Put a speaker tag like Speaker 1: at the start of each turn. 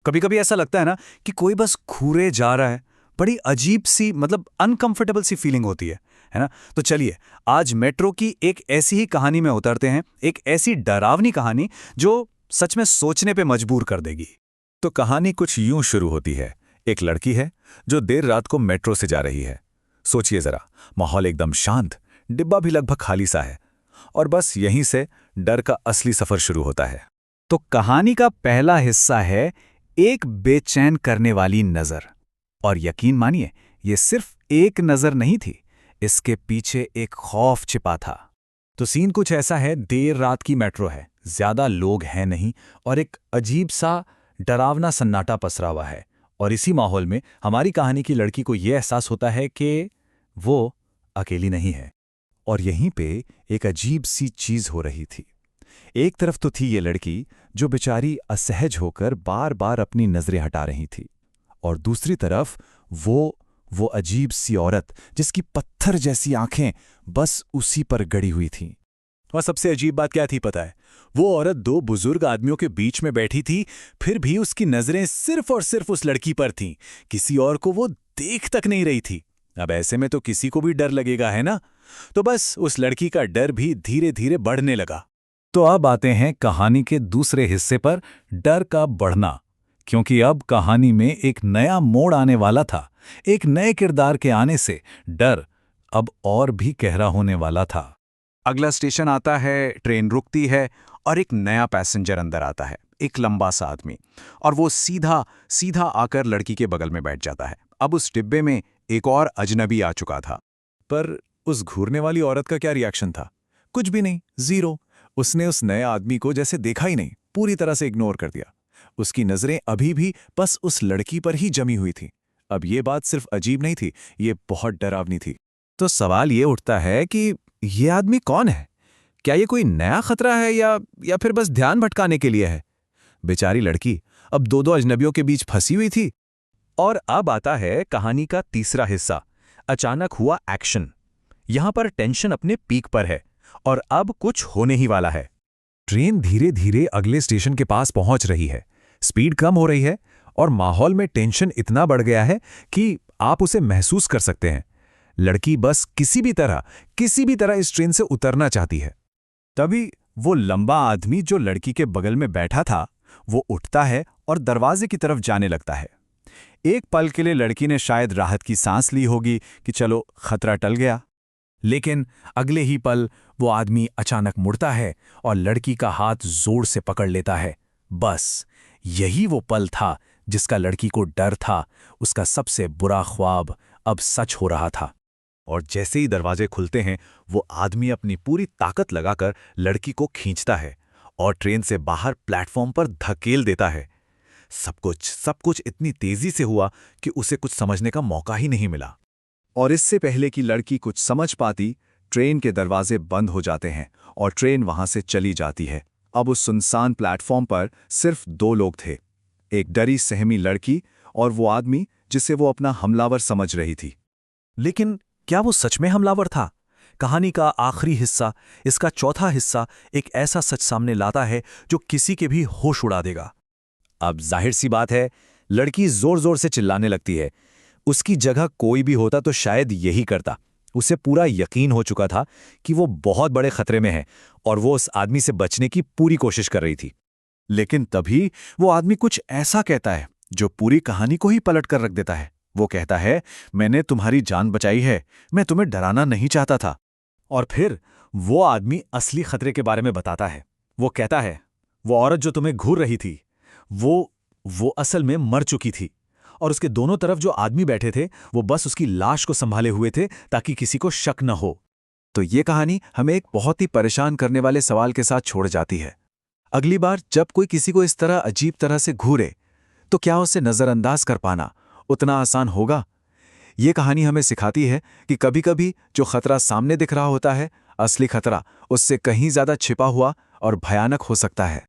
Speaker 1: कभी कभी ऐसा लगता है ना कि कोई बस घूरे जा रहा है। बड़ी अजीब सी मतलब अनकंफर्टेबल सी फीलिंग होती है ना। तो चलिए, आज मेट्रो की एक ऐसी ही कहानी में उतरते हैं, एक ऐसी डरावनी कहानी जो सच में सोचने पे मजबूर कर देगी।
Speaker 2: तो कहानी कुछ यूं शुरू होती है। एक लड़की है जो देर रात को मेट्रो से जा रही है। सोचिए जरा, माहौल एकदम शांत, डिब्बा भी लगभग खाली सा है, और बस यहीं से डर का असली सफर शुरू होता है।
Speaker 1: तो कहानी का पहला हिस्सा है एक बेचैन करने वाली नजर। और यकीन मानिए, ये सिर्फ एक नजर नहीं थी, इसके पीछे एक खौफ छिपा था। तो सीन कुछ ऐसा है, देर रात की मेट्रो है, ज्यादा लोग हैं नहीं, और एक अजीब सा डरावना सन्नाटा पसरा हुआ है। और इसी माहौल में हमारी कहानी की लड़की को यह एहसास होता है कि वो अकेली नहीं है। और यहीं पे एक अजीब सी चीज हो रही थी। एक तरफ तो थी ये लड़की जो बेचारी असहज होकर बार बार अपनी नजरें हटा रही थी, और दूसरी तरफ वो अजीब सी औरत जिसकी पत्थर जैसी आंखें बस उसी पर गड़ी हुई थीं। और सबसे अजीब बात क्या थी पता है? वो औरत दो बुजुर्ग आदमियों के बीच में बैठी थी, फिर भी उसकी नजरें सिर्फ और सिर्फ उस लड़की पर थीं। किसी और को वो देख तक नहीं रही थी। अब ऐसे में तो किसी को भी डर लगेगा, है ना? तो बस उस लड़की का डर भी धीरे धीरे बढ़ने लगा। तो अब आते हैं कहानी के दूसरे हिस्से पर, डर का बढ़ना। क्योंकि अब कहानी में एक नया मोड़ आने वाला था। एक नए किरदार के आने से डर अब और भी गहरा होने वाला था। अगला स्टेशन आता है, ट्रेन रुकती है और एक नया पैसेंजर अंदर आता है, एक लंबा सा आदमी। और वो सीधा सीधा आकर लड़की के बगल में बैठ जाता है। अब उस डिब्बे में एक और अजनबी आ चुका था। पर उस घूरने वाली औरत का क्या रिएक्शन था? कुछ भी नहीं, जीरो। उसने उस नए आदमी को जैसे देखा ही नहीं, पूरी तरह से इग्नोर कर दिया। उसकी नजरें अभी भी बस उस लड़की पर ही जमी हुई थी। अब ये बात सिर्फ अजीब नहीं थी, ये बहुत डरावनी थी। तो सवाल ये उठता है कि ये आदमी कौन है? क्या ये कोई नया खतरा है या फिर बस ध्यान भटकाने के लिए है? बेचारी लड़की अब दो अजनबियों के बीच फंसी हुई थी। और अब आता है कहानी का तीसरा हिस्सा। अचानक हुआ एक्शन। यहां पर टेंशन अपने पीक पर है और अब कुछ होने ही वाला है। ट्रेन धीरे धीरे अगले स्टेशन के पास पहुंच रही है। स्पीड कम हो रही है और माहौल में टेंशन इतना बढ़ गया है कि आप उसे महसूस कर सकते हैं। लड़की बस किसी भी तरह इस ट्रेन से उतरना चाहती है। तभी वो लंबा आदमी जो लड़की के बगल में बैठा था, वो उठता है और दरवाजे की तरफ जाने लगता है। एक पल के लिए लड़की ने शायद राहत की सांस ली होगी कि चलो खतरा टल गया। लेकिन अगले ही पल वो आदमी अचानक मुड़ता है और लड़की का हाथ जोर से पकड़ लेता है। बस यही वो पल था जिसका लड़की को डर था। उसका सबसे बुरा ख्वाब अब सच हो रहा था। और जैसे ही दरवाजे खुलते हैं, वो आदमी अपनी पूरी ताकत लगाकर लड़की को खींचता है और ट्रेन से बाहर प्लेटफॉर्म पर धकेल देता है। सब कुछ इतनी तेजी से हुआ कि उसे कुछ समझने का मौका ही नहीं मिला। और इससे पहले कि लड़की कुछ समझ पाती, ट्रेन के दरवाजे बंद हो जाते हैं और ट्रेन वहां से चली जाती है। अब उस सुनसान प्लेटफॉर्म पर सिर्फ दो लोग थे, एक डरी सहमी लड़की और वो आदमी जिसे वो अपना हमलावर समझ रही थी। लेकिन क्या वो सच में हमलावर था? कहानी का आखिरी हिस्सा, इसका चौथा हिस्सा, एक ऐसा सच सामने लाता है जो किसी के भी होश उड़ा देगा। अब जाहिर सी बात है, लड़की जोर जोर से चिल्लाने लगती है। उसकी जगह कोई भी होता तो शायद यही करता। उसे पूरा यकीन हो चुका था कि वो बहुत बड़े खतरे में है और वो उस आदमी से बचने की पूरी कोशिश कर रही थी। लेकिन तभी वो आदमी कुछ ऐसा कहता है जो पूरी कहानी को ही पलट कर रख देता है। वो कहता है, मैंने तुम्हारी जान बचाई है, मैं तुम्हें डराना नहीं चाहता था। और फिर वो आदमी असली खतरे के बारे में बताता है। वो कहता है, वो औरत जो तुम्हें घूर रही थी, वो असल में मर चुकी थी, और उसके दोनों तरफ जो आदमी बैठे थे वो बस उसकी लाश को संभाले हुए थे ताकि किसी को शक न हो। तो ये कहानी हमें एक बहुत ही परेशान करने वाले सवाल के साथ छोड़ जाती है। अगली बार जब कोई किसी को इस तरह अजीब तरह से घूरे, तो क्या उसे नजरअंदाज कर पाना उतना आसान होगा? ये कहानी हमें सिखाती है कि कभी-कभी जो खतरा सामने दिख रहा होता है, असली खतरा उससे कहीं ज्यादा छिपा हुआ और भयानक हो सकता है।